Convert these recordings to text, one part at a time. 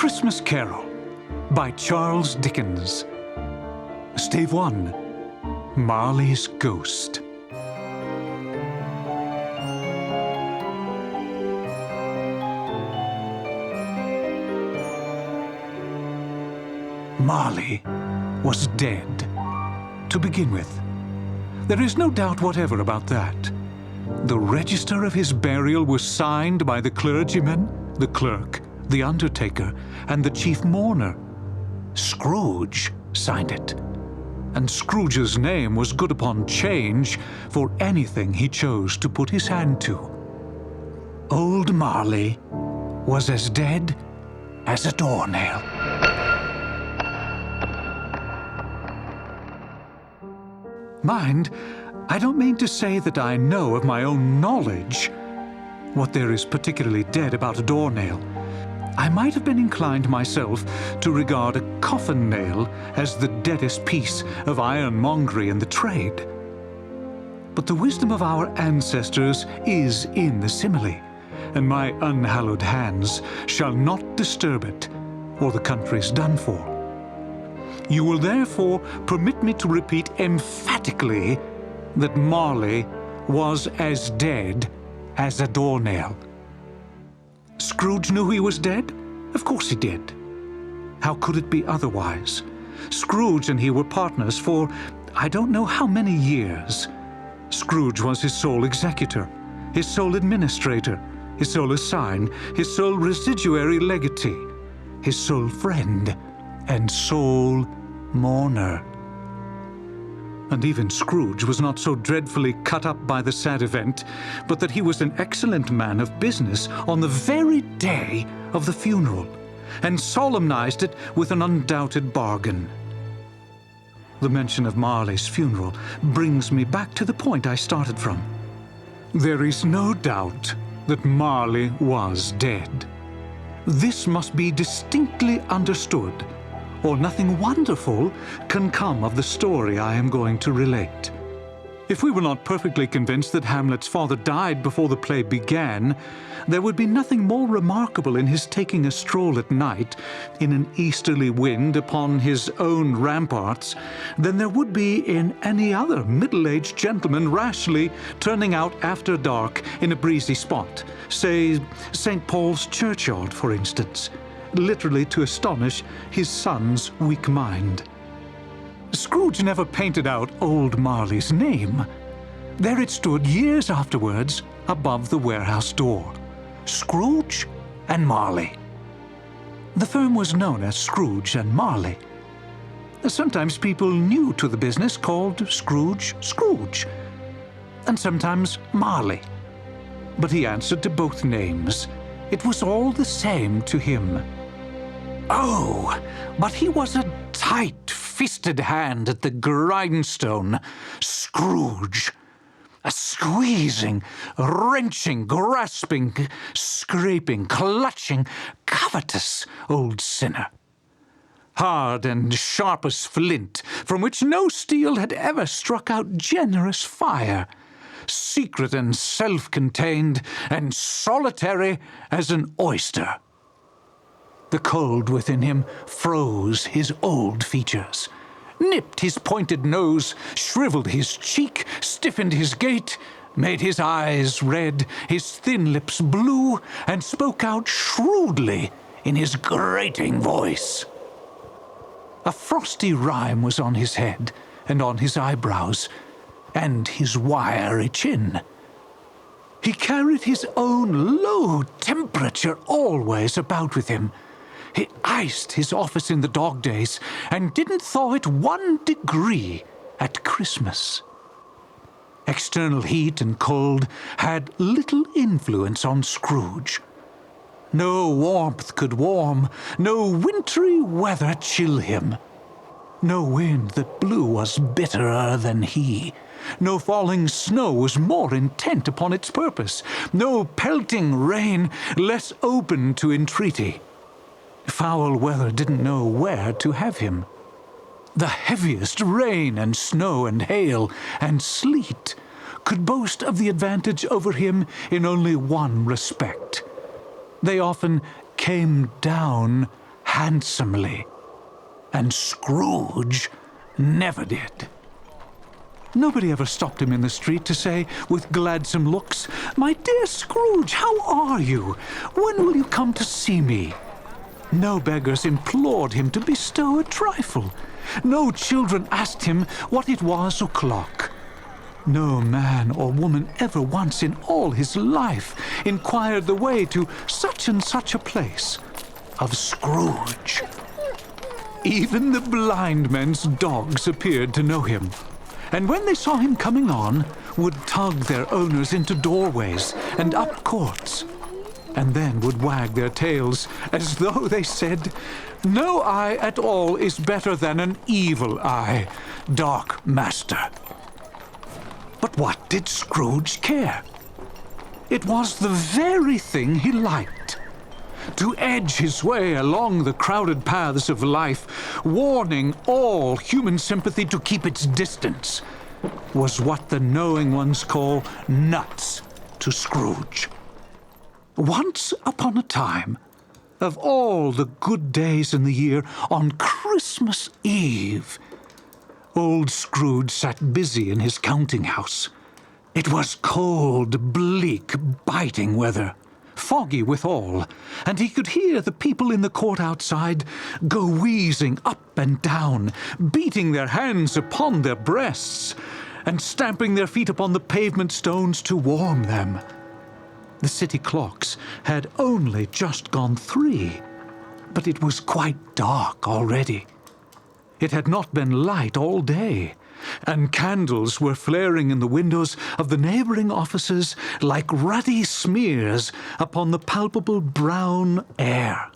Christmas Carol by Charles Dickens. Stave 1. Marley's Ghost. Marley was dead, to begin with. There is no doubt whatever about that. The register of his burial was signed by the clergyman, the clerk, the undertaker, and the chief mourner. Scrooge signed it, and Scrooge's name was good upon change for anything he chose to put his hand to. Old Marley was as dead as a doornail. Mind, I don't mean to say that I know of my own knowledge what there is particularly dead about a doornail. I might have been inclined myself to regard a coffin nail as the deadest piece of ironmongery in the trade. But the wisdom of our ancestors is in the simile, and my unhallowed hands shall not disturb it, or the country's done for. You will therefore permit me to repeat emphatically that Marley was as dead as a doornail. Scrooge knew he was dead? Of course he did. How could it be otherwise? Scrooge and he were partners for I don't know how many years. Scrooge was his sole executor, his sole administrator, his sole assign, his sole residuary legatee, his sole friend, and sole mourner. And even Scrooge was not so dreadfully cut up by the sad event, but that he was an excellent man of business on the very day of the funeral, and solemnized it with an undoubted bargain. The mention of Marley's funeral brings me back to the point I started from. There is no doubt that Marley was dead. This must be distinctly understood, or nothing wonderful can come of the story I am going to relate. If we were not perfectly convinced that Hamlet's father died before the play began, there would be nothing more remarkable in his taking a stroll at night in an easterly wind upon his own ramparts than there would be in any other middle-aged gentleman rashly turning out after dark in a breezy spot, say St. Paul's churchyard, for instance, literally to astonish his son's weak mind. Scrooge never painted out old Marley's name. There it stood years afterwards above the warehouse door. Scrooge and Marley. The firm was known as Scrooge and Marley. Sometimes people new to the business called Scrooge, and sometimes Marley. But he answered to both names. It was all the same to him. Oh, but he was a tight-fisted hand at the grindstone, Scrooge. A squeezing, wrenching, grasping, scraping, clutching, covetous old sinner. Hard and sharp as flint, from which no steel had ever struck out generous fire. Secret and self-contained, and solitary as an oyster. The cold within him froze his old features, nipped his pointed nose, shriveled his cheek, stiffened his gait, made his eyes red, his thin lips blue, and spoke out shrewdly in his grating voice. A frosty rime was on his head and on his eyebrows, and his wiry chin. He carried his own low temperature always about with him. He iced his office in the dog days and didn't thaw it 1 degree at Christmas. External heat and cold had little influence on Scrooge. No warmth could warm, no wintry weather chill him. No wind that blew was bitterer than he. No falling snow was more intent upon its purpose. No pelting rain less open to entreaty. Foul weather didn't know where to have him. The heaviest rain and snow and hail and sleet could boast of the advantage over him in only one respect. They often came down handsomely. And Scrooge never did. Nobody ever stopped him in the street to say, with gladsome looks, "My dear Scrooge, how are you? When will you come to see me?" No beggars implored him to bestow a trifle. No children asked him what it was o'clock. No man or woman ever once in all his life inquired the way to such and such a place. Of Scrooge. Even the blind men's dogs appeared to know him, and when they saw him coming on, would tug their owners into doorways and up courts, and then would wag their tails as though they said, "No eye at all is better than an evil eye, dark master." But what did Scrooge care? It was the very thing he liked. To edge his way along the crowded paths of life, warning all human sympathy to keep its distance, was what the knowing ones call nuts to Scrooge. Once upon a time, of all the good days in the year, on Christmas Eve, old Scrooge sat busy in his counting-house. It was cold, bleak, biting weather, foggy withal, and he could hear the people in the court outside go wheezing up and down, beating their hands upon their breasts, and stamping their feet upon the pavement stones to warm them. The city clocks had only just gone 3, but it was quite dark already. It had not been light all day, and candles were flaring in the windows of the neighboring offices like ruddy smears upon the palpable brown air.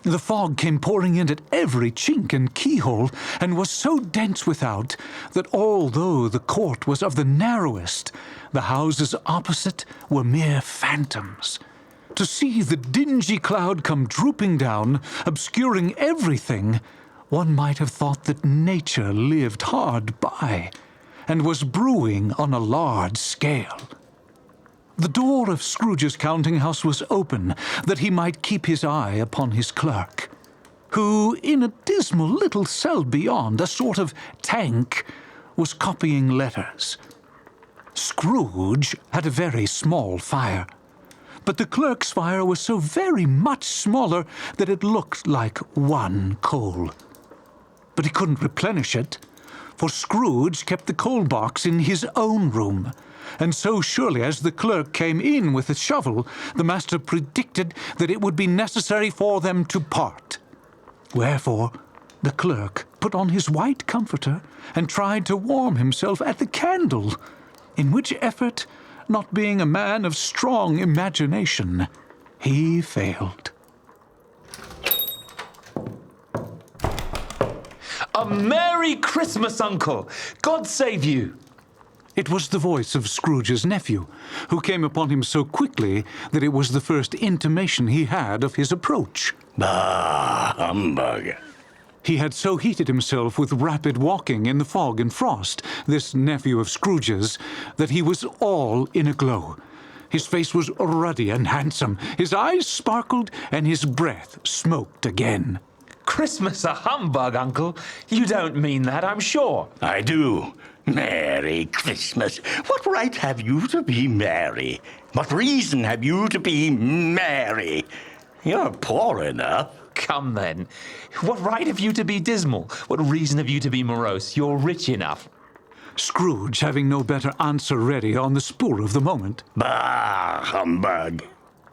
The fog came pouring in at every chink and keyhole, and was so dense without that although the court was of the narrowest, the houses opposite were mere phantoms. To see the dingy cloud come drooping down, obscuring everything, one might have thought that nature lived hard by, and was brewing on a large scale. The door of Scrooge's counting-house was open, that he might keep his eye upon his clerk, who, in a dismal little cell beyond, a sort of tank, was copying letters. Scrooge had a very small fire, but the clerk's fire was so very much smaller that it looked like one coal. But he couldn't replenish it, for Scrooge kept the coal box in his own room, and so surely as the clerk came in with a shovel, the master predicted that it would be necessary for them to part. Wherefore, the clerk put on his white comforter and tried to warm himself at the candle, in which effort, not being a man of strong imagination, he failed. A Merry Christmas, Uncle! God save you! It was the voice of Scrooge's nephew, who came upon him so quickly that it was the first intimation he had of his approach. Bah, humbug! He had so heated himself with rapid walking in the fog and frost, this nephew of Scrooge's, that he was all in a glow. His face was ruddy and handsome, his eyes sparkled, and his breath smoked again. Christmas a humbug, Uncle. You don't mean that, I'm sure. I do. Merry Christmas. What right have you to be merry? What reason have you to be merry? You're poor enough. Come then. What right have you to be dismal? What reason have you to be morose? You're rich enough. Scrooge, having no better answer ready on the spur of the moment. Bah, humbug.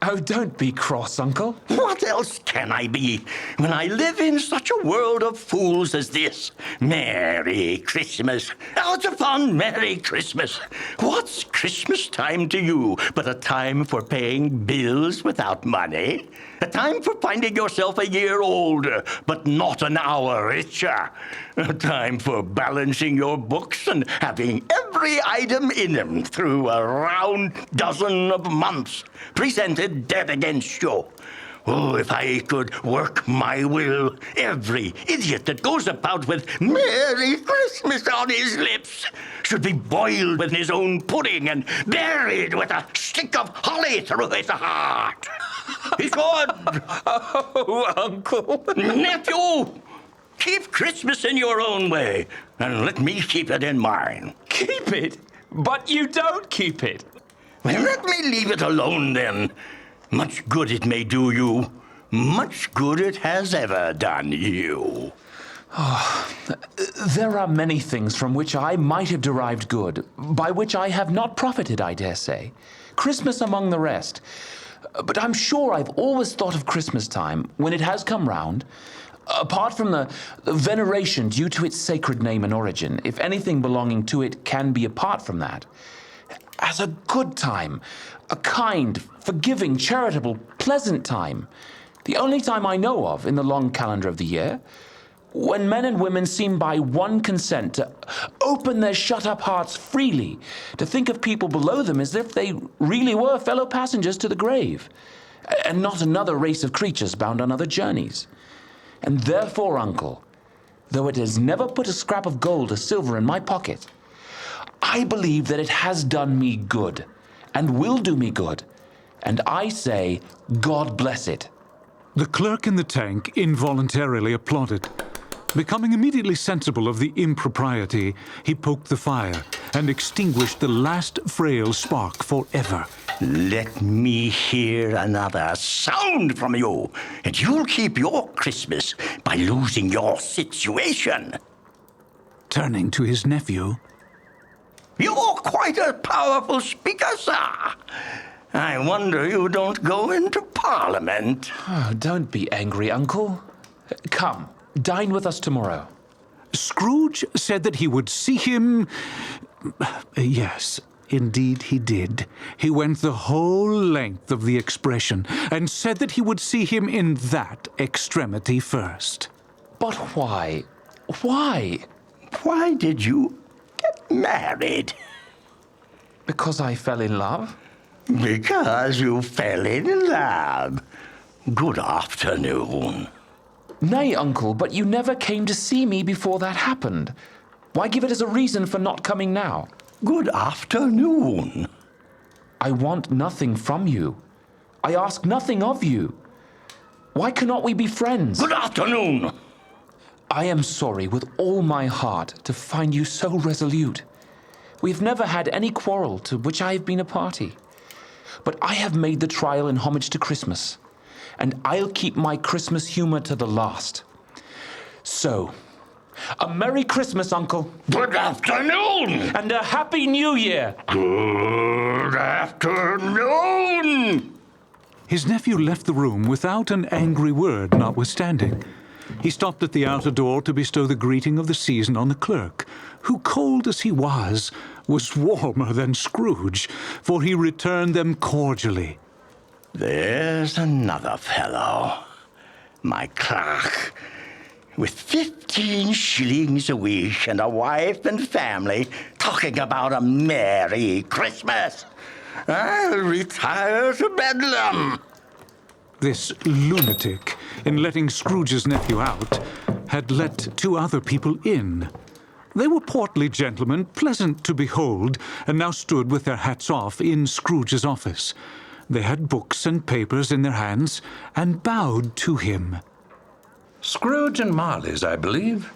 Oh, don't be cross, Uncle. What else can I be when I live in such a world of fools as this? Merry Christmas. Out upon Merry Christmas. What's Christmas time to you but a time for paying bills without money? A time for finding yourself a year older, but not an hour richer. A time for balancing your books and having every item in them through a round dozen of months presented dead against you. Oh, if I could work my will, every idiot that goes about with Merry Christmas on his lips should be boiled with his own pudding and buried with a stick of holly through his heart. He should. Oh, Uncle. Nephew, keep Christmas in your own way, and let me keep it in mine. Keep it? But you don't keep it. Well, let me leave it alone, then. Much good it may do you. Much good it has ever done you. There are many things from which I might have derived good, by which I have not profited, I dare say. Christmas among the rest. But I'm sure I've always thought of Christmas time, when it has come round, apart from the veneration due to its sacred name and origin, if anything belonging to it can be apart from that, as a good time, a kind, forgiving, charitable, pleasant time, the only time I know of in the long calendar of the year, when men and women seem by one consent to open their shut-up hearts freely, to think of people below them as if they really were fellow passengers to the grave, and not another race of creatures bound on other journeys. And therefore, Uncle, though it has never put a scrap of gold or silver in my pocket, I believe that it has done me good, and will do me good, and I say, God bless it. The clerk in the tank involuntarily applauded. Becoming immediately sensible of the impropriety, he poked the fire and extinguished the last frail spark forever. Let me hear another sound from you, and you'll keep your Christmas by losing your situation. Turning to his nephew, You're quite a powerful speaker, sir. I wonder you don't go into Parliament. Oh, don't be angry, Uncle. Come, dine with us tomorrow. Scrooge said that he would see him. Yes, indeed he did. He went the whole length of the expression and said that he would see him in that extremity first. But why? Why? Why did you get married? Because I fell in love? Because you fell in love. Good afternoon. Nay, Uncle, but you never came to see me before that happened. Why give it as a reason for not coming now? Good afternoon. I want nothing from you. I ask nothing of you. Why cannot we be friends? Good afternoon. I am sorry with all my heart to find you so resolute. We've never had any quarrel to which I have been a party. But I have made the trial in homage to Christmas, and I'll keep my Christmas humor to the last. So, a Merry Christmas, Uncle. Good afternoon. And a Happy New Year. Good afternoon. His nephew left the room without an angry word notwithstanding. He stopped at the outer door to bestow the greeting of the season on the clerk, who, cold as he was warmer than Scrooge, for he returned them cordially. There's another fellow, my clerk, with 15 shillings a week and a wife and family, talking about a Merry Christmas. I'll retire to Bedlam. This lunatic, in letting Scrooge's nephew out, had let 2 other people in. They were portly gentlemen, pleasant to behold, and now stood with their hats off in Scrooge's office. They had books and papers in their hands, and bowed to him. Scrooge and Marley's, I believe.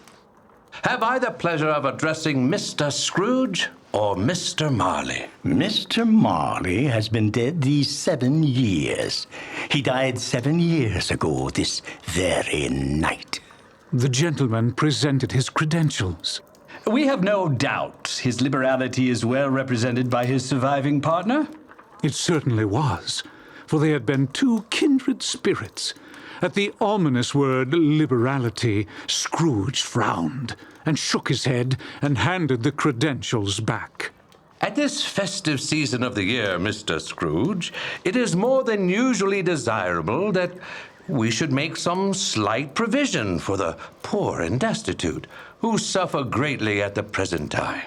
Have I the pleasure of addressing Mr. Scrooge or Mr. Marley? Mr. Marley has been dead these 7 years. He died 7 years ago this very night. The gentleman presented his credentials. We have no doubt his liberality is well represented by his surviving partner. It certainly was, for they had been 2 kindred spirits. At the ominous word liberality, Scrooge frowned and shook his head and handed the credentials back. At this festive season of the year, Mr. Scrooge, it is more than usually desirable that we should make some slight provision for the poor and destitute, who suffer greatly at the present time.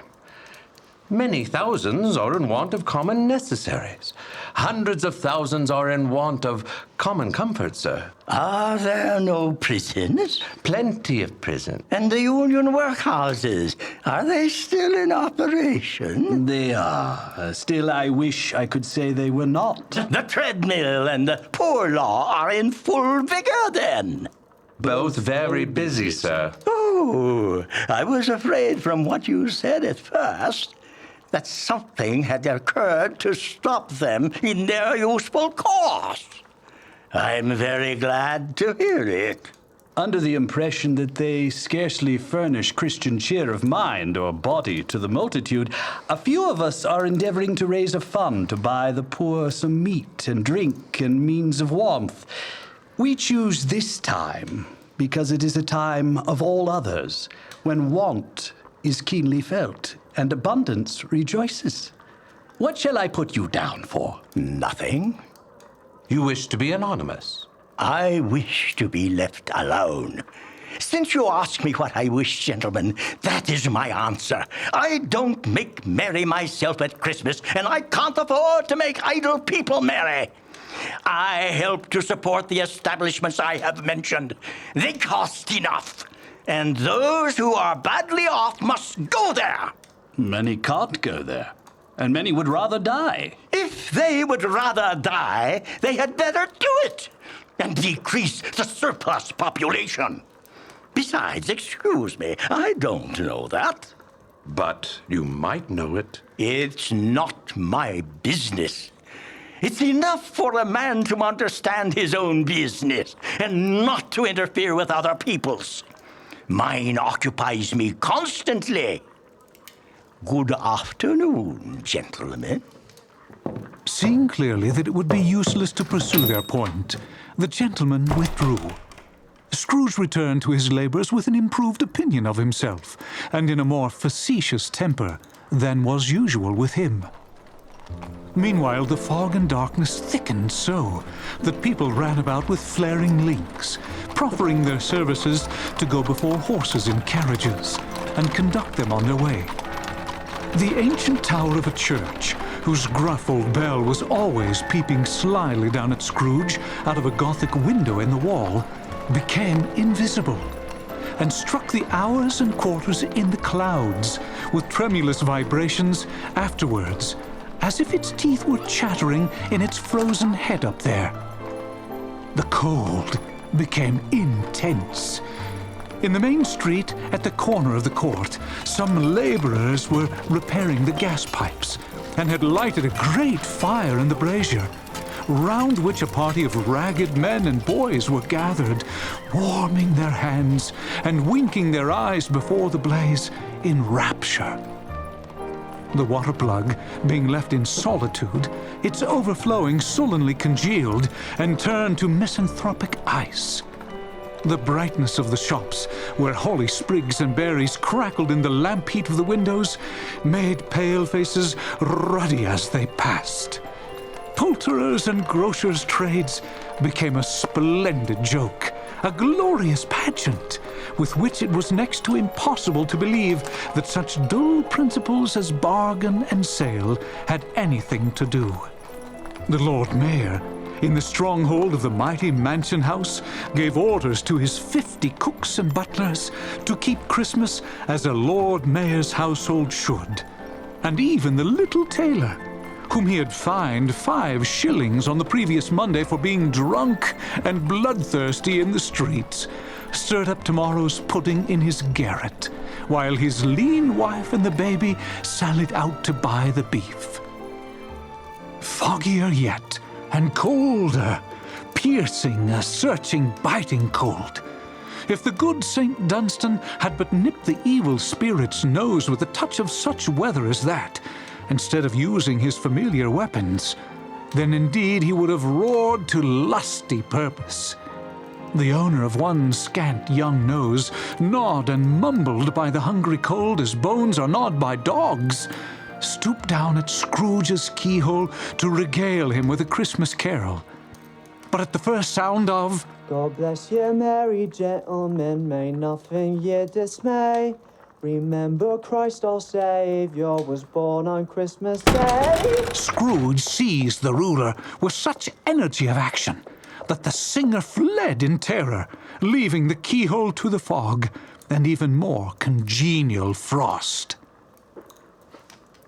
Many thousands are in want of common necessaries. Hundreds of thousands are in want of common comfort, sir. Are there no prisons? Plenty of prison. And the union workhouses, are they still in operation? They are. Still, I wish I could say they were not. The treadmill and the poor law are in full vigor then. Both very busy, sir. Oh, I was afraid from what you said at first that something had occurred to stop them in their useful course. I'm very glad to hear it. Under the impression that they scarcely furnish Christian cheer of mind or body to the multitude, a few of us are endeavoring to raise a fund to buy the poor some meat and drink and means of warmth. We choose this time because it is a time of all others, when want is keenly felt and abundance rejoices. What shall I put you down for? Nothing. You wish to be anonymous? I wish to be left alone. Since you ask me what I wish, gentlemen, that is my answer. I don't make merry myself at Christmas, and I can't afford to make idle people merry. I help to support the establishments I have mentioned. They cost enough, and those who are badly off must go there. Many can't go there, and many would rather die. If they would rather die, they had better do it and decrease the surplus population. Besides, excuse me, I don't know that. But you might know it. It's not my business. It's enough for a man to understand his own business and not to interfere with other people's. Mine occupies me constantly. Good afternoon, gentlemen. Seeing clearly that it would be useless to pursue their point, the gentleman withdrew. Scrooge returned to his labors with an improved opinion of himself, and in a more facetious temper than was usual with him. Meanwhile, the fog and darkness thickened so that people ran about with flaring links, proffering their services to go before horses in carriages and conduct them on their way. The ancient tower of a church, whose gruff old bell was always peeping slyly down at Scrooge out of a Gothic window in the wall, became invisible, and struck the hours and quarters in the clouds with tremulous vibrations afterwards, as if its teeth were chattering in its frozen head up there. The cold became intense. In the main street, at the corner of the court, some laborers were repairing the gas pipes, and had lighted a great fire in the brazier, round which a party of ragged men and boys were gathered, warming their hands and winking their eyes before the blaze in rapture. The water plug being left in solitude, its overflowing sullenly congealed and turned to misanthropic ice. The brightness of the shops, where holly sprigs and berries crackled in the lamp heat of the windows, made pale faces ruddy as they passed. Poulterers' and grocers' trades became a splendid joke, a glorious pageant, with which it was next to impossible to believe that such dull principles as bargain and sale had anything to do. The Lord Mayor, in the stronghold of the mighty mansion house, gave orders to his 50 cooks and butlers to keep Christmas as a Lord Mayor's household should, and even the little tailor, whom he had fined 5 shillings on the previous Monday for being drunk and bloodthirsty in the streets, stirred up tomorrow's pudding in his garret, while his lean wife and the baby sallied out to buy the beef. Foggier yet, and colder, piercing, a searching, biting cold. If the good St. Dunstan had but nipped the evil spirit's nose with a touch of such weather as that, instead of using his familiar weapons, then indeed he would have roared to lusty purpose. The owner of one scant young nose, gnawed and mumbled by the hungry cold as bones are gnawed by dogs, stooped down at Scrooge's keyhole to regale him with a Christmas carol. But at the first sound of God bless you, merry gentlemen, may nothing ye dismay. Remember Christ our Saviour was born on Christmas Day. Scrooge seized the ruler with such energy of action that the singer fled in terror, leaving the keyhole to the fog and even more congenial frost.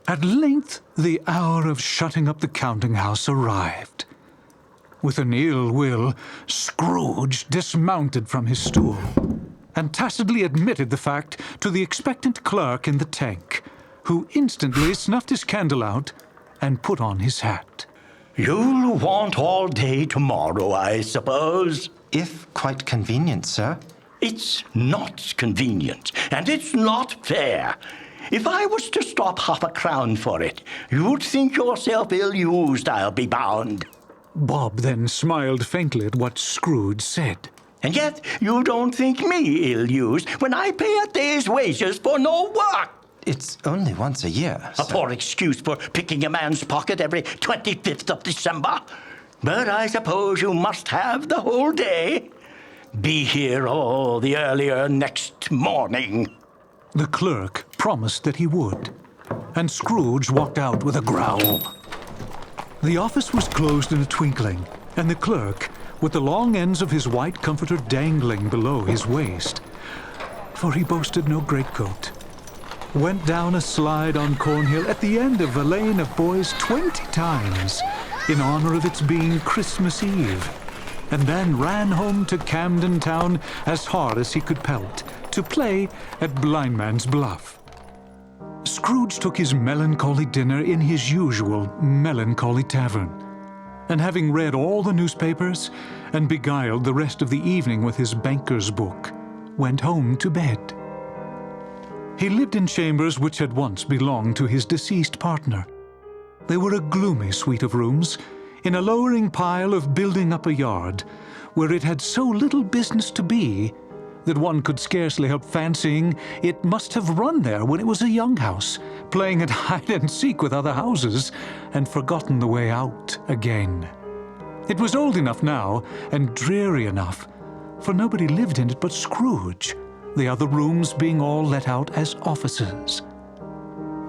At length, the hour of shutting up the counting-house arrived. With an ill will, Scrooge dismounted from his stool and tacitly admitted the fact to the expectant clerk in the tank, who instantly snuffed his candle out and put on his hat. You'll want all day tomorrow, I suppose. If quite convenient, sir. It's not convenient, and it's not fair. If I was to stop half a crown for it, you'd think yourself ill-used, I'll be bound. Bob then smiled faintly at what Scrooge said. And yet you don't think me ill-used when I pay a day's wages for no work. It's only once a year, A sir. poor excuse for picking a man's pocket every 25th of December. But I suppose you must have the whole day. Be here all the earlier next morning. The clerk promised that he would, and Scrooge walked out with a growl. The office was closed in a twinkling, and the clerk, with the long ends of his white comforter dangling below his waist, for he boasted no greatcoat, went down a slide on Cornhill at the end of a lane of boys 20 times in honor of its being Christmas Eve, and then ran home to Camden Town as hard as he could pelt to play at Blindman's Bluff. Scrooge took his melancholy dinner in his usual melancholy tavern, and having read all the newspapers and beguiled the rest of the evening with his banker's book, went home to bed. He lived in chambers which had once belonged to his deceased partner. They were a gloomy suite of rooms, in a lowering pile of building up a yard, where it had so little business to be that one could scarcely help fancying it must have run there when it was a young house, playing at hide-and-seek with other houses, and forgotten the way out again. It was old enough now, and dreary enough, for nobody lived in it but Scrooge, the other rooms being all let out as offices.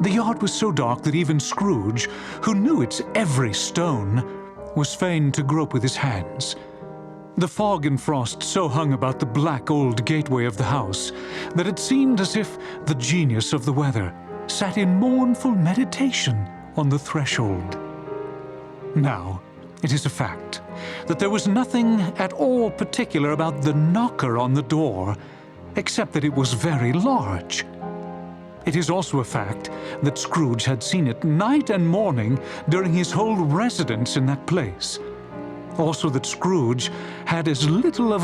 The yard was so dark that even Scrooge, who knew its every stone, was fain to grope with his hands. The fog and frost so hung about the black old gateway of the house that it seemed as if the genius of the weather sat in mournful meditation on the threshold. Now, it is a fact that there was nothing at all particular about the knocker on the door, except that it was very large. It is also a fact that Scrooge had seen it night and morning during his whole residence in that place. Also that Scrooge had as little of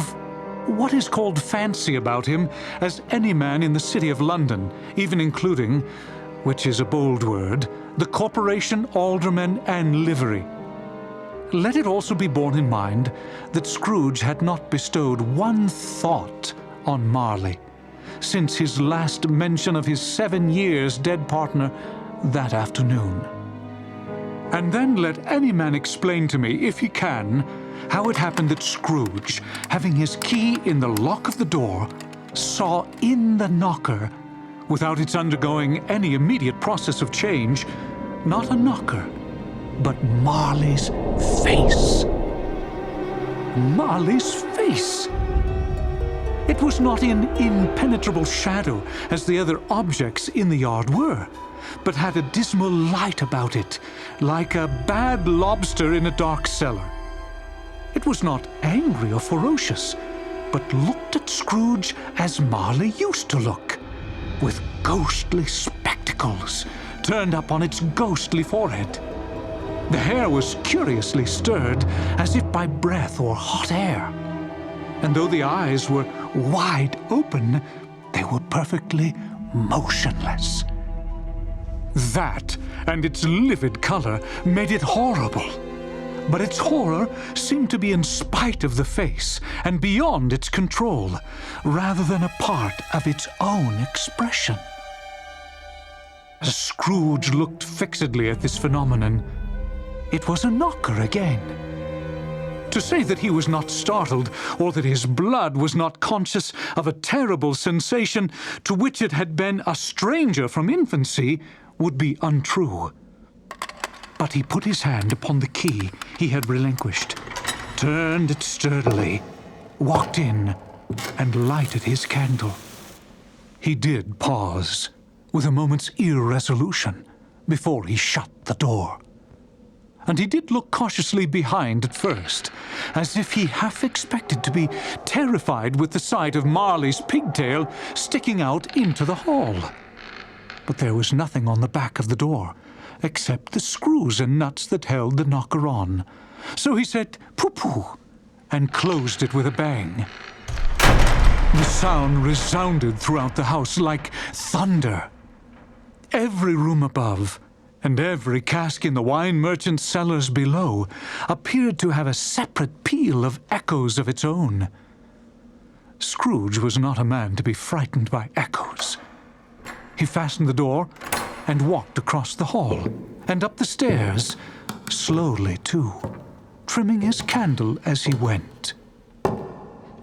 what is called fancy about him as any man in the city of London, even including, which is a bold word, the corporation, aldermen, and livery. Let it also be borne in mind that Scrooge had not bestowed one thought on Marley since his last mention of his 7 years dead partner that afternoon. And then let any man explain to me, if he can, how it happened that Scrooge, having his key in the lock of the door, saw in the knocker, without its undergoing any immediate process of change, not a knocker, but Marley's face. Marley's face! It was not in impenetrable shadow as the other objects in the yard were, but had a dismal light about it, like a bad lobster in a dark cellar. It was not angry or ferocious, but looked at Scrooge as Marley used to look, with ghostly spectacles turned up on its ghostly forehead. The hair was curiously stirred, as if by breath or hot air. And though the eyes were wide open, they were perfectly motionless. That, and its livid color, made it horrible. But its horror seemed to be in spite of the face, and beyond its control, rather than a part of its own expression. As Scrooge looked fixedly at this phenomenon, it was a knocker again. To say that he was not startled, or that his blood was not conscious of a terrible sensation to which it had been a stranger from infancy, would be untrue. But he put his hand upon the key he had relinquished, turned it sturdily, walked in, and lighted his candle. He did pause, with a moment's irresolution, before he shut the door. And he did look cautiously behind at first, as if he half expected to be terrified with the sight of Marley's pigtail sticking out into the hall. But there was nothing on the back of the door, except the screws and nuts that held the knocker on. So he said, "Pooh-pooh," and closed it with a bang. The sound resounded throughout the house like thunder. Every room above, and every cask in the wine merchant's cellars below, appeared to have a separate peal of echoes of its own. Scrooge was not a man to be frightened by echoes. He fastened the door and walked across the hall and up the stairs, slowly too, trimming his candle as he went.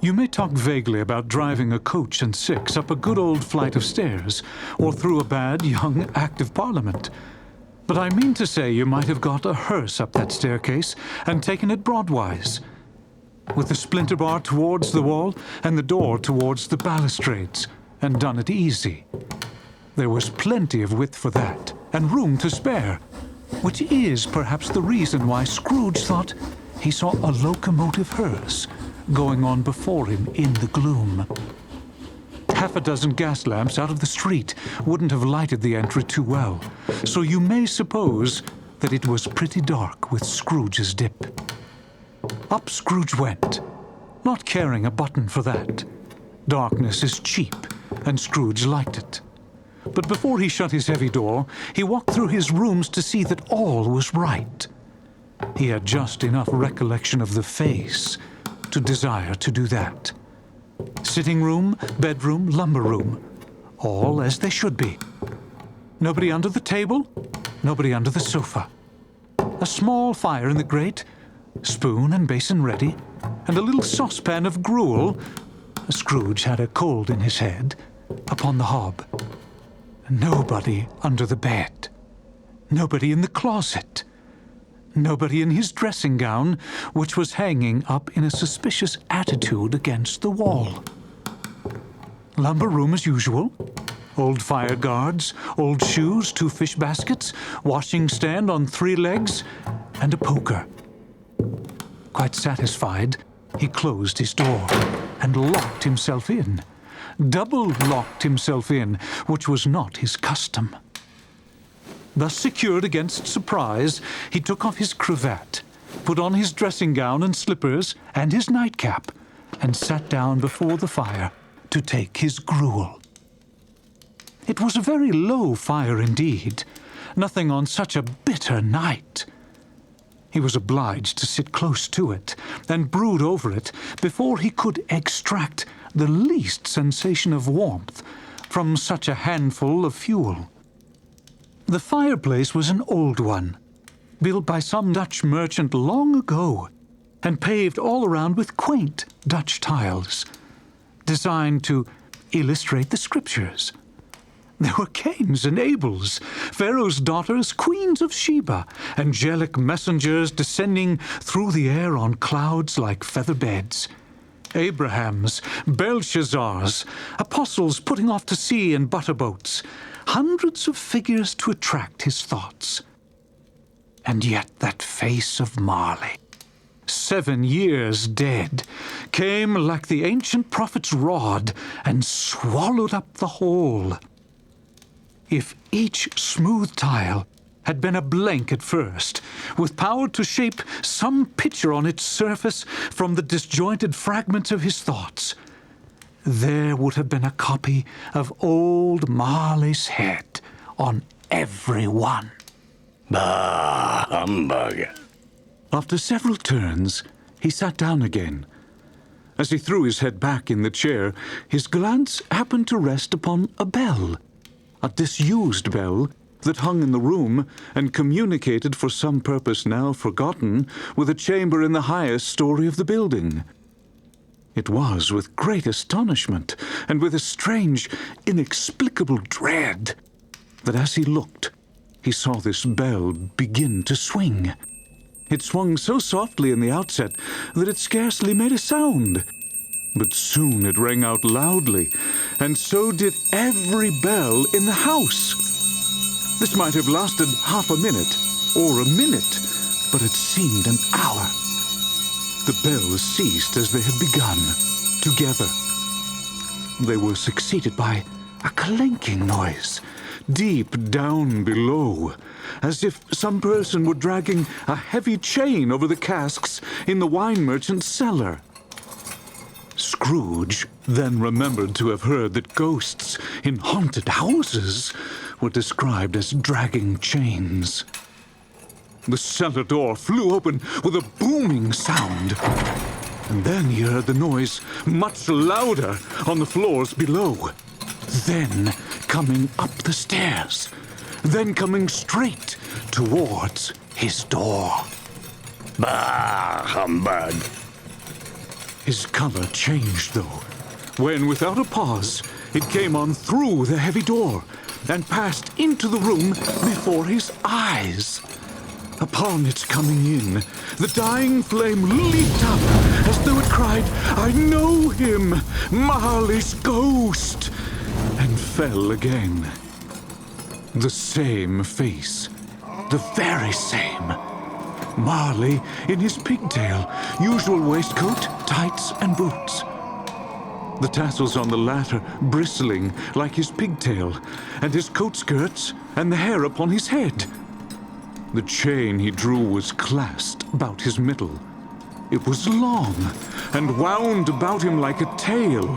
You may talk vaguely about driving a coach and six up a good old flight of stairs, or through a bad, young, active Parliament. But I mean to say you might have got a hearse up that staircase and taken it broadwise, with the splinter bar towards the wall and the door towards the balustrades, and done it easy. There was plenty of width for that, and room to spare, which is perhaps the reason why Scrooge thought he saw a locomotive hearse going on before him in the gloom. Half a dozen gas lamps out of the street wouldn't have lighted the entry too well, so you may suppose that it was pretty dark with Scrooge's dip. Up Scrooge went, not caring a button for that. Darkness is cheap, and Scrooge liked it. But before he shut his heavy door, he walked through his rooms to see that all was right. He had just enough recollection of the face to desire to do that. Sitting room, bedroom, lumber room, all as they should be. Nobody under the table, nobody under the sofa. A small fire in the grate, spoon and basin ready, and a little saucepan of gruel, Scrooge had a cold in his head, upon the hob. Nobody under the bed. Nobody in the closet. Nobody in his dressing gown, which was hanging up in a suspicious attitude against the wall. Lumber room as usual. Old fire guards, old shoes, 2 fish baskets, washing stand on 3 legs, and a poker. Quite satisfied, he closed his door and locked himself in. Double locked himself in, which was not his custom. Thus secured against surprise, he took off his cravat, put on his dressing gown and slippers and his nightcap, and sat down before the fire to take his gruel. It was a very low fire indeed, nothing on such a bitter night. He was obliged to sit close to it and brood over it before he could extract the least sensation of warmth from such a handful of fuel. The fireplace was an old one, built by some Dutch merchant long ago, and paved all around with quaint Dutch tiles, designed to illustrate the scriptures. There were Cains and Abels, Pharaoh's daughters, queens of Sheba, angelic messengers descending through the air on clouds like feather beds. Abrahams, Belshazzars, apostles putting off to sea in butterboats, hundreds of figures to attract his thoughts. And yet that face of Marley, 7 years dead, came like the ancient prophet's rod and swallowed up the whole. If each smooth tile had been a blank at first, with power to shape some picture on its surface from the disjointed fragments of his thoughts, there would have been a copy of old Marley's head on every one. Bah, humbug. After several turns, he sat down again. As he threw his head back in the chair, his glance happened to rest upon a bell, a disused bell that hung in the room and communicated for some purpose now forgotten with a chamber in the highest story of the building. It was with great astonishment and with a strange, inexplicable dread that as he looked, he saw this bell begin to swing. It swung so softly in the outset that it scarcely made a sound. But soon it rang out loudly, and so did every bell in the house. This might have lasted half a minute, or a minute, but it seemed an hour. The bells ceased as they had begun, together. They were succeeded by a clanking noise, deep down below, as if some person were dragging a heavy chain over the casks in the wine merchant's cellar. Scrooge then remembered to have heard that ghosts in haunted houses were described as dragging chains. The cellar door flew open with a booming sound, and then he heard the noise much louder on the floors below. Then coming up the stairs, then coming straight towards his door. Bah, humbug! His color changed, though, when, without a pause, it came on through the heavy door and passed into the room before his eyes. Upon its coming in, the dying flame leaped up as though it cried, "I know him, Marley's ghost!" and fell again. The same face, the very same. Marley in his pigtail, usual waistcoat, tights, and boots. The tassels on the latter bristling like his pigtail, and his coat skirts and the hair upon his head. The chain he drew was clasped about his middle. It was long and wound about him like a tail.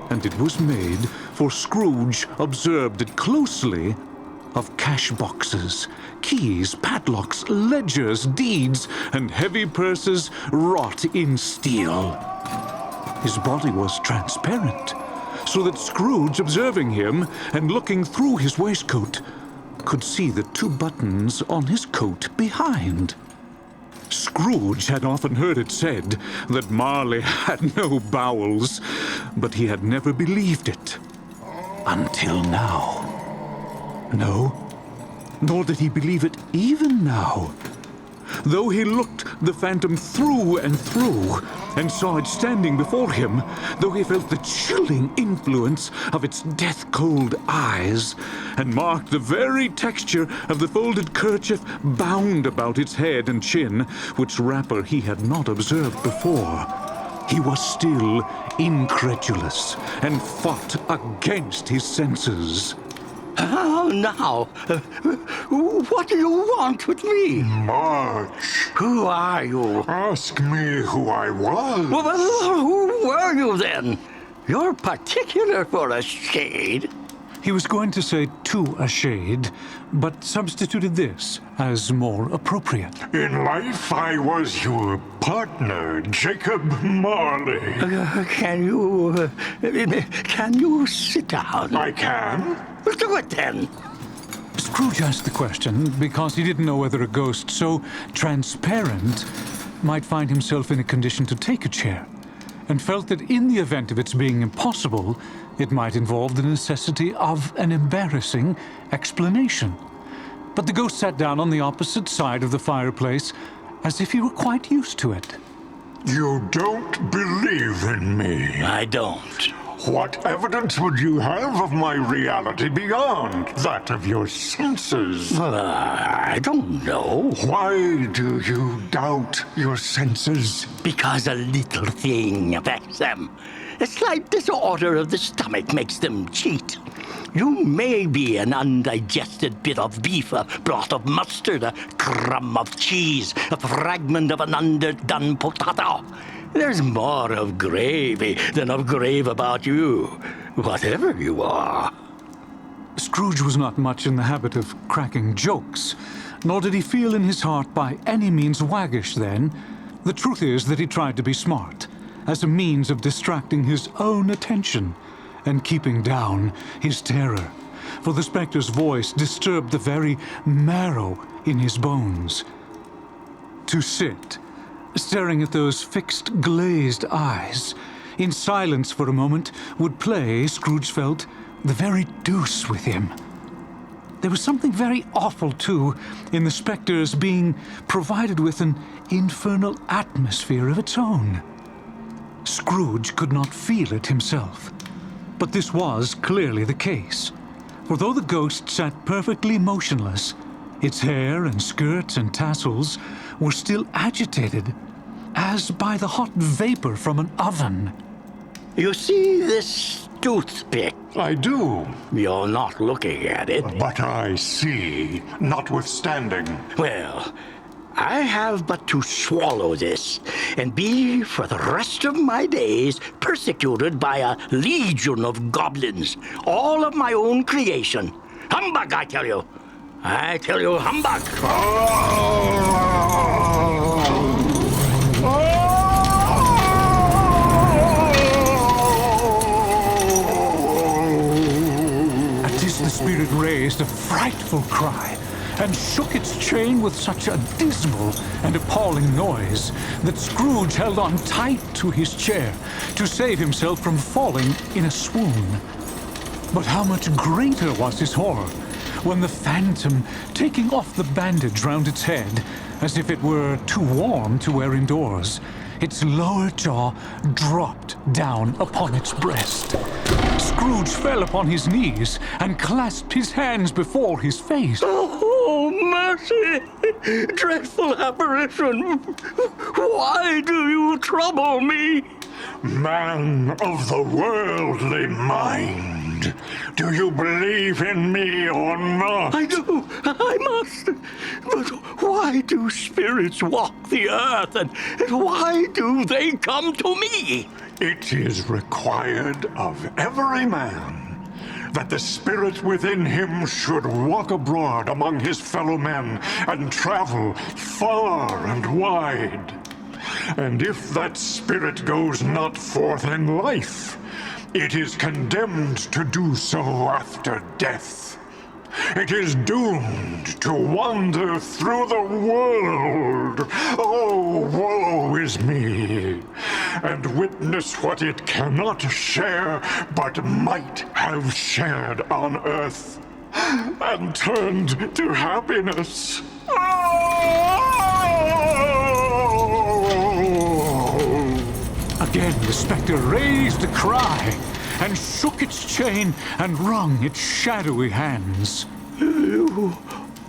And it was made, for Scrooge observed it closely, of cash boxes, keys, padlocks, ledgers, deeds, and heavy purses wrought in steel. His body was transparent, so that Scrooge, observing him and looking through his waistcoat, could see the 2 buttons on his coat behind. Scrooge had often heard it said that Marley had no bowels, but he had never believed it. Until now. No, nor did he believe it even now. Though he looked the phantom through and through, and saw it standing before him, though he felt the chilling influence of its death-cold eyes, and marked the very texture of the folded kerchief bound about its head and chin, which wrapper he had not observed before, he was still incredulous, and fought against his senses. How now? What do you want with me? Much. Who are you? Ask me who I was. Well, who were you then? You're particular for a shade. He was going to say to a shade, but substituted this as more appropriate. In life, I was your partner, Jacob Marley. Can you sit down? I can. Well, do it then. Scrooge asked the question because he didn't know whether a ghost so transparent might find himself in a condition to take a chair, and felt that in the event of its being impossible, it might involve the necessity of an embarrassing explanation. But the ghost sat down on the opposite side of the fireplace, as if he were quite used to it. You don't believe in me. I don't. What evidence would you have of my reality beyond that of your senses? Well, I don't know. Why do you doubt your senses? Because a little thing affects them. A slight disorder of the stomach makes them cheat. You may be an undigested bit of beef, a blot of mustard, a crumb of cheese, a fragment of an underdone potato. There's more of gravy than of grave about you, whatever you are. Scrooge was not much in the habit of cracking jokes, nor did he feel in his heart by any means waggish then. The truth is that he tried to be smart, as a means of distracting his own attention and keeping down his terror, for the spectre's voice disturbed the very marrow in his bones. To sit, staring at those fixed, glazed eyes, in silence for a moment, would play, Scrooge felt, the very deuce with him. There was something very awful, too, in the spectre's being provided with an infernal atmosphere of its own. Scrooge could not feel it himself, but this was clearly the case, for though the ghost sat perfectly motionless, its hair and skirts and tassels were still agitated, as by the hot vapor from an oven. You see this toothpick? I do, You're not looking at it. but I see, notwithstanding. Well, I have but to swallow this and be for the rest of my days persecuted by a legion of goblins, all of my own creation. Humbug, I tell you. I tell you, humbug. At this the spirit raised a frightful cry, and shook its chain with such a dismal and appalling noise that Scrooge held on tight to his chair to save himself from falling in a swoon. But how much greater was his horror when the phantom, taking off the bandage round its head, as if it were too warm to wear indoors, its lower jaw dropped down upon its breast. Scrooge fell upon his knees and clasped his hands before his face. Oh, mercy! Dreadful apparition! Why do you trouble me? Man of the worldly mind, do you believe in me or not? I do. I must. But why do spirits walk the earth, and why do they come to me? It is required of every man that the spirit within him should walk abroad among his fellow men and travel far and wide. And if that spirit goes not forth in life, it is condemned to do so after death. It is doomed to wander through the world. Oh, woe is me! And witness what it cannot share, but might have shared on earth, and turned to happiness. Again the spectre raised a cry, and shook its chain and wrung its shadowy hands. You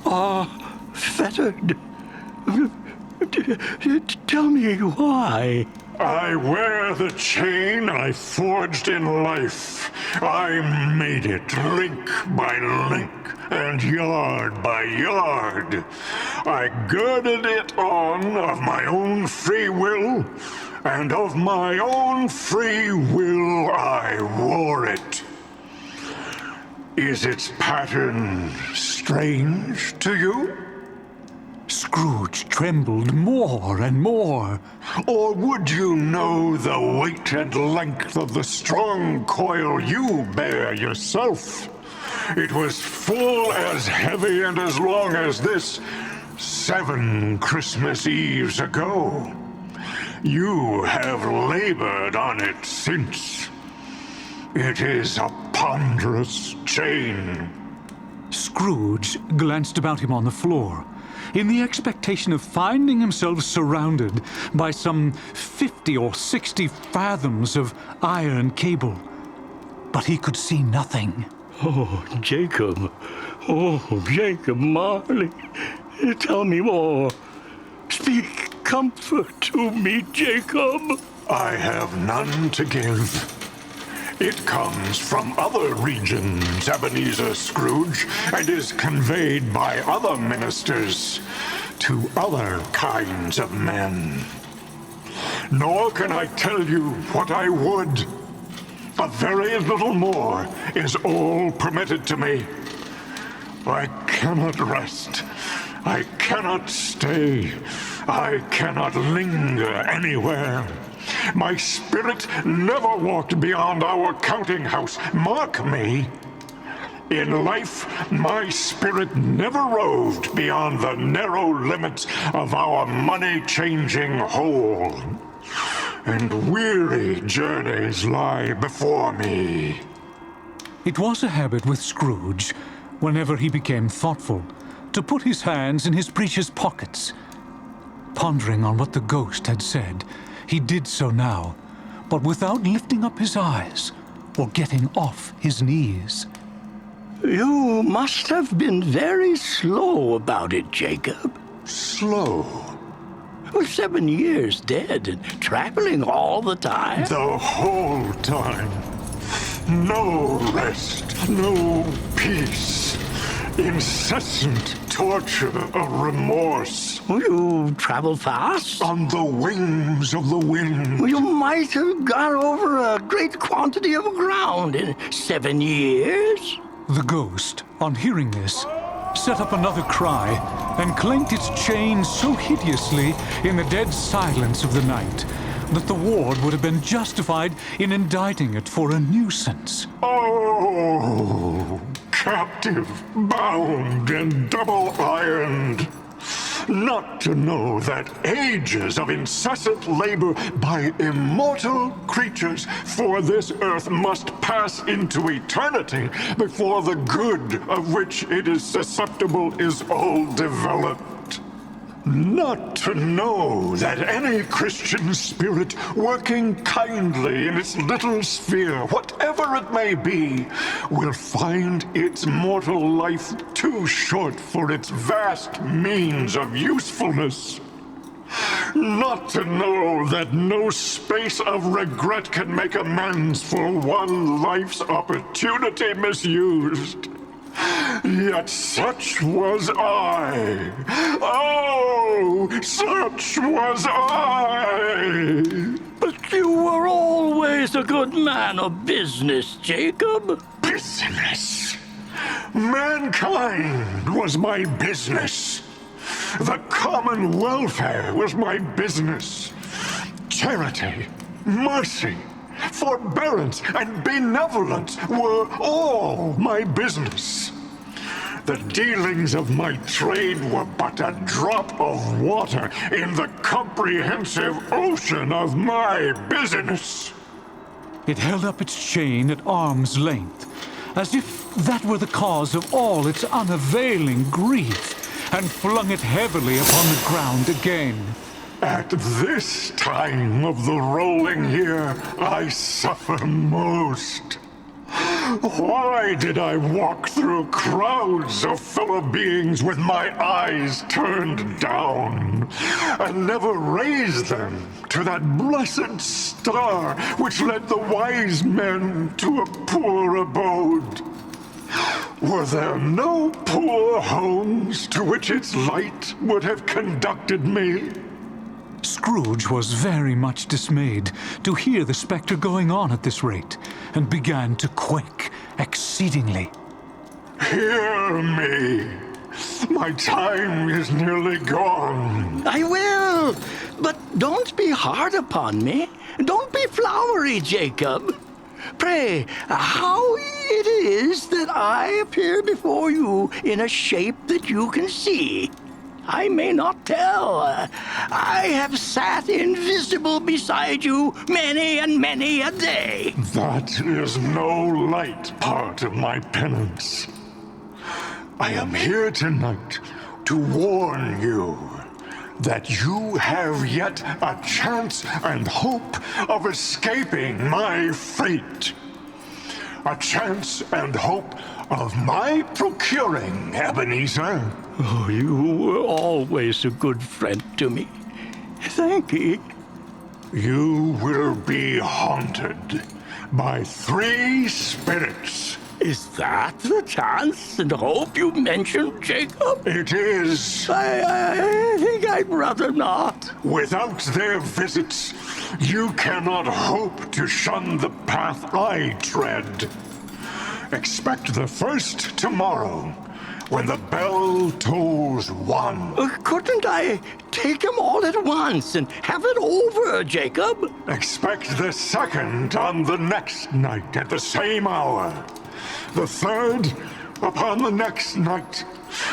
are fettered. Tell me why. I wear the chain I forged in life. I made it link by link and yard by yard. I girded it on of my own free will, and of my own free will I wore it. Is its pattern strange to you? Scrooge trembled more and more. Or would you know the weight and length of the strong coil you bear yourself? It was full as heavy and as long as this 7 Christmas Eves ago. You have labored on it since. It is a ponderous chain. Scrooge glanced about him on the floor, in the expectation of finding himself surrounded by some 50 or 60 fathoms of iron cable. But he could see nothing. Oh, Jacob. Oh, Jacob Marley. Tell me more. Speak comfort to me, Jacob. I have none to give. It comes from other regions, Ebenezer Scrooge, and is conveyed by other ministers to other kinds of men. Nor can I tell you what I would. A very little more is all permitted to me. I cannot rest. I cannot stay. I cannot linger anywhere. My spirit never walked beyond our counting house. Mark me. In life, my spirit never roved beyond the narrow limits of our money-changing hole. And weary journeys lie before me. It was a habit with Scrooge, whenever he became thoughtful, to put his hands in his breeches pockets. Pondering on what the ghost had said, he did so now, but without lifting up his eyes or getting off his knees. You must have been very slow about it, Jacob. Slow. Well, 7 years dead and traveling all the time. The whole time. No rest, no peace. Incessant torture of remorse. You travel fast? On the wings of the wind. You might have got over a great quantity of ground in 7 years. The ghost, on hearing this, set up another cry and clanked its chain so hideously in the dead silence of the night that the ward would have been justified in indicting it for a nuisance. Oh, captive, bound, and double-ironed. Not to know that ages of incessant labor by immortal creatures for this earth must pass into eternity before the good of which it is susceptible is all developed. Not to know that any Christian spirit working kindly in its little sphere, whatever it may be, will find its mortal life too short for its vast means of usefulness. Not to know that no space of regret can make amends for one life's opportunity misused. Yet such was I. Oh, such was I. But you were always a good man of business, Jacob. Business. Mankind was my business. The common welfare was my business. Charity, mercy, forbearance, and benevolence were all my business. The dealings of my trade were but a drop of water in the comprehensive ocean of my business. It held up its chain at arm's length, as if that were the cause of all its unavailing grief, and flung it heavily upon the ground again. At this time of the rolling year, I suffer most. Why did I walk through crowds of fellow beings with my eyes turned down, and never raise them to that blessed star which led the wise men to a poor abode? Were there no poor homes to which its light would have conducted me? Scrooge was very much dismayed to hear the spectre going on at this rate, and began to quake exceedingly. Hear me. My time is nearly gone. I will, but don't be hard upon me. Don't be flowery, Jacob. Pray, how it is that I appear before you in a shape that you can see? I may not tell. I have sat invisible beside you many and many a day. That is no light part of my penance. I am here tonight to warn you that you have yet a chance and hope of escaping my fate. A chance and hope of my procuring, Ebenezer. Oh, you were always a good friend to me. Thank you. You will be haunted by 3 spirits. Is that the chance and hope you mentioned, Jacob? It is. I think I'd rather not. Without their visits, you cannot hope to shun the path I tread. Expect the first tomorrow, when the bell tolls 1. Couldn't I take them all at once and have it over, Jacob? Expect the second on the next night at the same hour. The third upon the next night,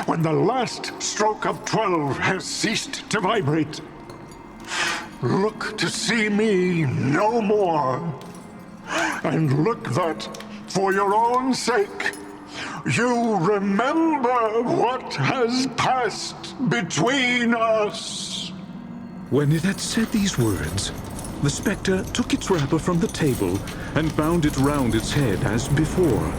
when the last stroke of 12 has ceased to vibrate. Look to see me no more, and look that, for your own sake, you remember what has passed between us. When it had said these words, the spectre took its wrapper from the table and bound it round its head as before.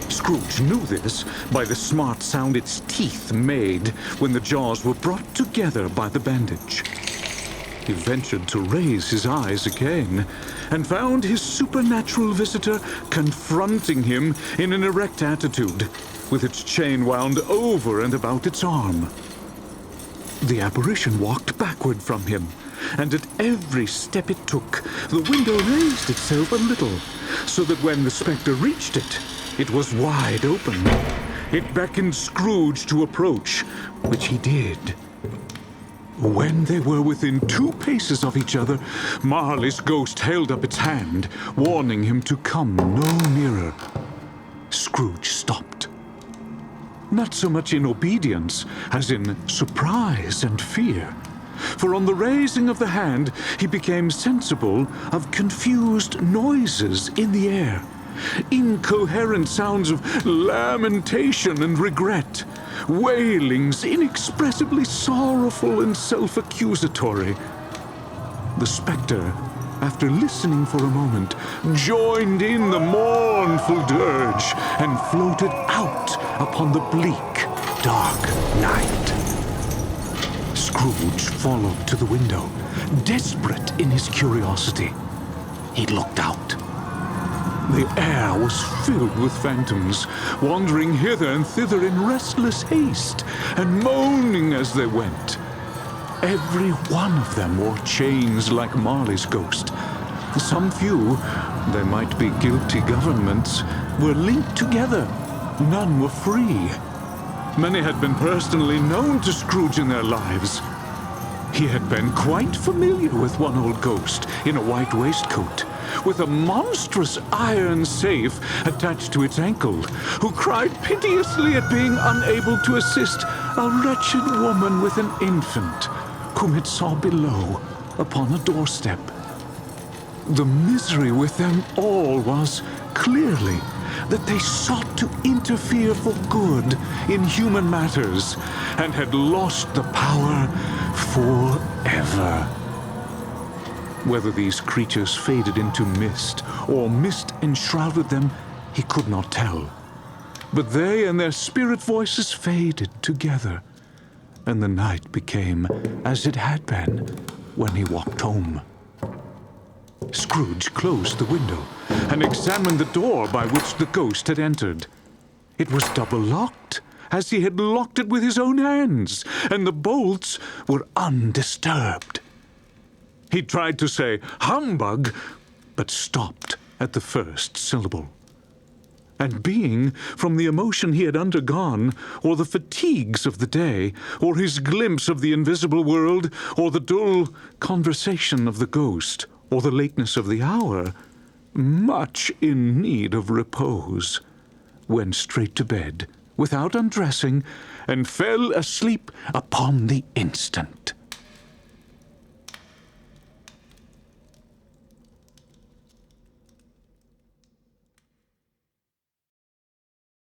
Scrooge knew this by the smart sound its teeth made when the jaws were brought together by the bandage. He ventured to raise his eyes again and found his supernatural visitor confronting him in an erect attitude, with its chain wound over and about its arm. The apparition walked backward from him, and at every step it took, the window raised itself a little, so that when the spectre reached it, it was wide open. It beckoned Scrooge to approach, which he did. When they were within 2 paces of each other, Marley's ghost held up its hand, warning him to come no nearer. Scrooge stopped. Not so much in obedience as in surprise and fear. For on the raising of the hand, he became sensible of confused noises in the air, incoherent sounds of lamentation and regret, wailings inexpressibly sorrowful and self-accusatory. The spectre, after listening for a moment, joined in the mournful dirge and floated out upon the bleak, dark night. Scrooge followed to the window, desperate in his curiosity. He looked out. The air was filled with phantoms, wandering hither and thither in restless haste, and moaning as they went. Every one of them wore chains like Marley's ghost. Some few, they might be guilty governments, were linked together. None were free. Many had been personally known to Scrooge in their lives. He had been quite familiar with one old ghost in a white waistcoat, with a monstrous iron safe attached to its ankle, who cried piteously at being unable to assist a wretched woman with an infant, whom it saw below upon a doorstep. The misery with them all was, clearly, that they sought to interfere for good in human matters, and had lost the power forever. Whether these creatures faded into mist, or mist enshrouded them, he could not tell. But they and their spirit voices faded together, and the night became as it had been when he walked home. Scrooge closed the window and examined the door by which the ghost had entered. It was double-locked, as he had locked it with his own hands, and the bolts were undisturbed. He tried to say humbug, but stopped at the first syllable. And being, from the emotion he had undergone, or the fatigues of the day, or his glimpse of the invisible world, or the dull conversation of the ghost, or the lateness of the hour, much in need of repose, went straight to bed, without undressing, and fell asleep upon the instant.